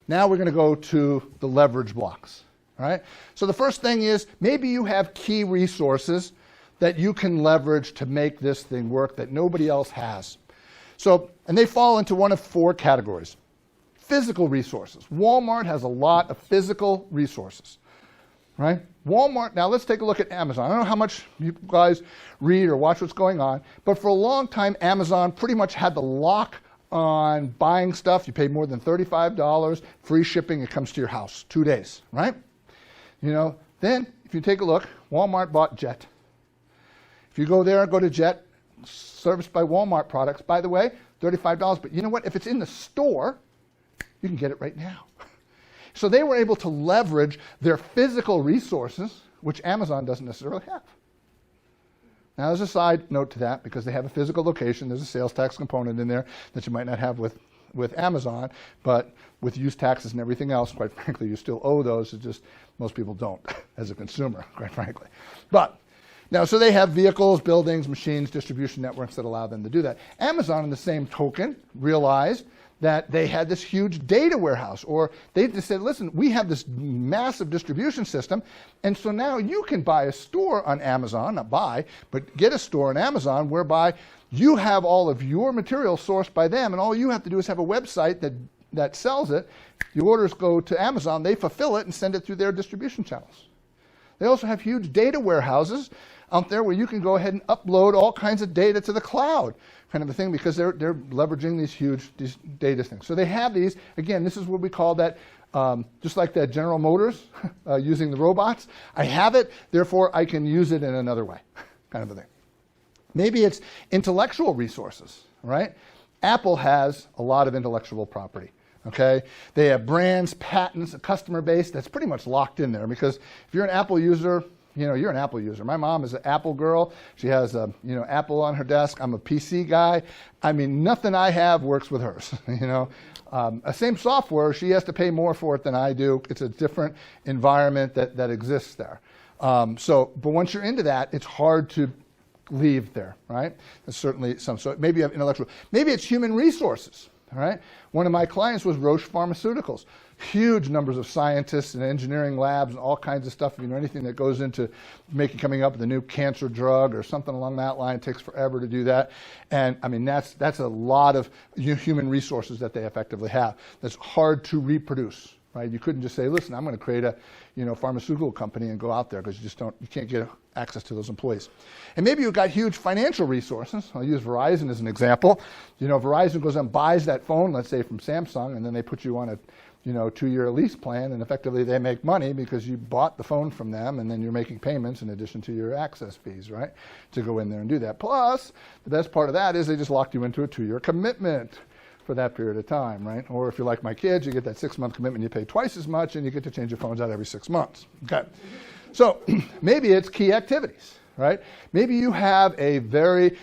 Now we're going to go to the leverage blocks. All right? So the first thing is maybe you have key resources that you can leverage to make this thing work that nobody else has. So, and they fall into one of four categories. Physical resources. Walmart has a lot of physical resources. Right? Walmart, now let's take a look at Amazon. I don't know how much you guys read or watch what's going on, but for a long time, Amazon pretty much had the lock on buying stuff. You pay more than $35, free shipping, it comes to your house, 2 days, right? You know, then if you take a look, Walmart bought Jet. If you go there, go to Jet, serviced by Walmart products, by the way, $35, but you know what? If it's in the store, you can get it right now. So they were able to leverage their physical resources, which Amazon doesn't necessarily have. Now, there's a side note to that, because they have a physical location. There's a sales tax component in there that you might not have with Amazon, but with use taxes and everything else, quite frankly, you still owe those. It's just most people don't as a consumer, quite frankly. But now, so they have vehicles, buildings, machines, distribution networks that allow them to do that. Amazon, in the same token, realized that they had this huge data warehouse, or they just said, listen, we have this massive distribution system, and so now you can buy a store on Amazon, not buy, but get a store on Amazon whereby you have all of your material sourced by them, and all you have to do is have a website that sells it. The orders go to Amazon, they fulfill it and send it through their distribution channels. They also have huge data warehouses out there where you can go ahead and upload all kinds of data to the cloud, kind of a thing, because they're leveraging these data things. So they have these. Again, this is what we call that, just like that General Motors using the robots. I have it, therefore I can use it in another way, kind of a thing. Maybe it's intellectual resources, right? Apple has a lot of intellectual property. Okay, they have brands, patents, a customer base that's pretty much locked in there, because if you're an Apple user, you know, you're an Apple user. My mom is an Apple girl. She has Apple on her desk. I'm a PC guy. I mean, nothing I have works with hers. You know, same software, she has to pay more for it than I do. It's a different environment that exists there. But once you're into that, it's hard to leave there, right? There's certainly some. So maybe you have intellectual. Maybe it's human resources. All right. One of my clients was Roche Pharmaceuticals. Huge numbers of scientists and engineering labs and all kinds of stuff. You know, anything that goes into coming up with a new cancer drug or something along that line, it takes forever to do that. And I mean, that's a lot of human resources that they effectively have. That's hard to reproduce, right? You couldn't just say, listen, I'm going to create a pharmaceutical company and go out there, because you can't get access to those employees. And maybe you've got huge financial resources. I'll use Verizon as an example. You know, Verizon goes and buys that phone, let's say from Samsung, and then they put you on a 2-year lease plan, and effectively they make money because you bought the phone from them, and then you're making payments in addition to your access fees, right, to go in there and do that. Plus, the best part of that is they just locked you into a 2-year commitment for that period of time, right? Or if you're like my kids, you get that 6-month commitment, you pay twice as much, and you get to change your phones out every 6 months. Okay. So maybe it's key activities, right? Maybe you have a very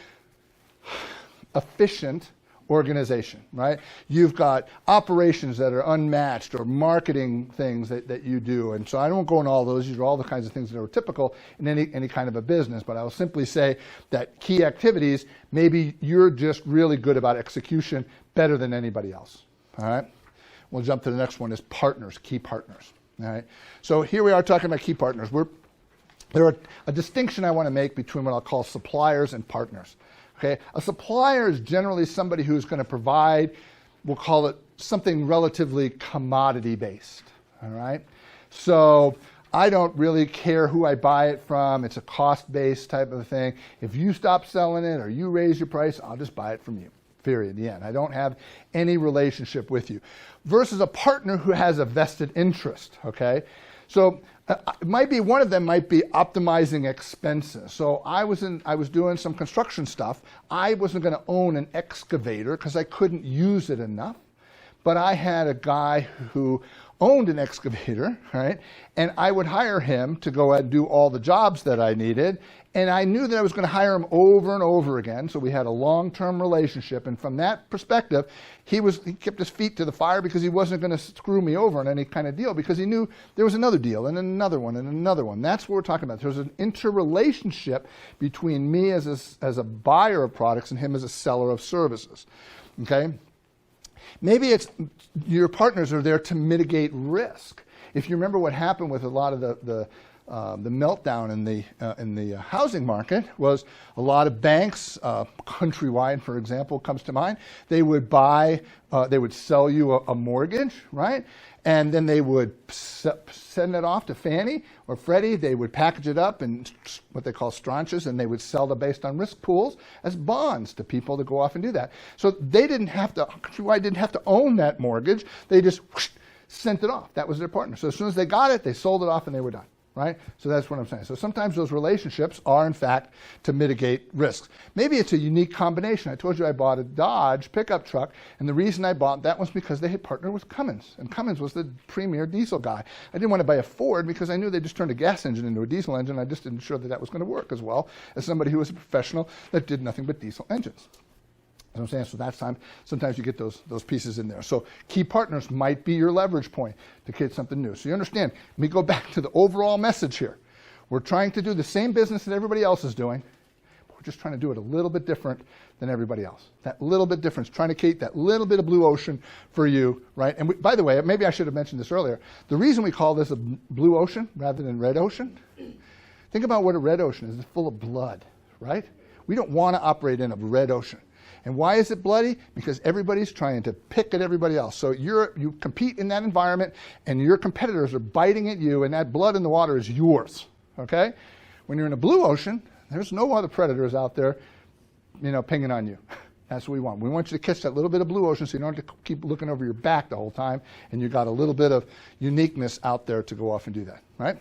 efficient organization, right? You've got operations that are unmatched, or marketing things that you do. And so I won't go into all those. These are all the kinds of things that are typical in any kind of a business. But I will simply say that key activities, maybe you're just really good about execution, better than anybody else. All right? We'll jump to the next one, is partners, key partners. All right? So here we are talking about key partners. There are a distinction I want to make between what I'll call suppliers and partners. Okay? A supplier is generally somebody who's going to provide, we'll call it something relatively commodity-based. All right? So I don't really care who I buy it from. It's a cost-based type of thing. If you stop selling it or you raise your price, I'll just buy it from you. Period. The end. I don't have any relationship with you. Versus a partner who has a vested interest. Okay? So it might be, one of them might be optimizing expenses. So I was doing some construction stuff. I wasn't going to own an excavator because I couldn't use it enough. But I had a guy who owned an excavator, right? And I would hire him to go and do all the jobs that I needed. And I knew that I was going to hire him over and over again. So we had a long-term relationship. And from that perspective, he kept his feet to the fire, because he wasn't going to screw me over on any kind of deal, because he knew there was another deal and another one and another one. That's what we're talking about. There's an interrelationship between me as a buyer of products and him as a seller of services. Okay? Maybe it's your partners are there to mitigate risk. If you remember what happened with a lot of the meltdown in the housing market was a lot of banks, Countrywide, for example, comes to mind. They would sell you a mortgage, right? And then they would send it off to Fannie or Freddie. They would package it up in what they call tranches, and they would sell them based on risk pools as bonds to people to go off and do that. So they didn't have to, Countrywide didn't have to own that mortgage. They just sent it off. That was their partner. So as soon as they got it, they sold it off and they were done. Right? So that's what I'm saying. So sometimes those relationships are, in fact, to mitigate risks. Maybe it's a unique combination. I told you I bought a Dodge pickup truck, and the reason I bought that was because they had partnered with Cummins, and Cummins was the premier diesel guy. I didn't want to buy a Ford because I knew they just turned a gas engine into a diesel engine. I just didn't sure that that was going to work as well as somebody who was a professional that did nothing but diesel engines. You know what I'm saying? So that's time. Sometimes you get those pieces in there. So key partners might be your leverage point to create something new. So you understand, let me go back to the overall message here. We're trying to do the same business that everybody else is doing, but we're just trying to do it a little bit different than everybody else. That little bit difference, trying to create that little bit of blue ocean for you, right? And by the way, maybe I should have mentioned this earlier. The reason we call this a blue ocean rather than red ocean, think about what a red ocean is. It's full of blood, right? We don't want to operate in a red ocean. And why is it bloody? Because everybody's trying to pick at everybody else. So you compete in that environment, and your competitors are biting at you, and that blood in the water is yours, okay? When you're in a blue ocean, there's no other predators out there, pinging on you. That's what we want. We want you to catch that little bit of blue ocean so you don't have to keep looking over your back the whole time, and you got a little bit of uniqueness out there to go off and do that, right?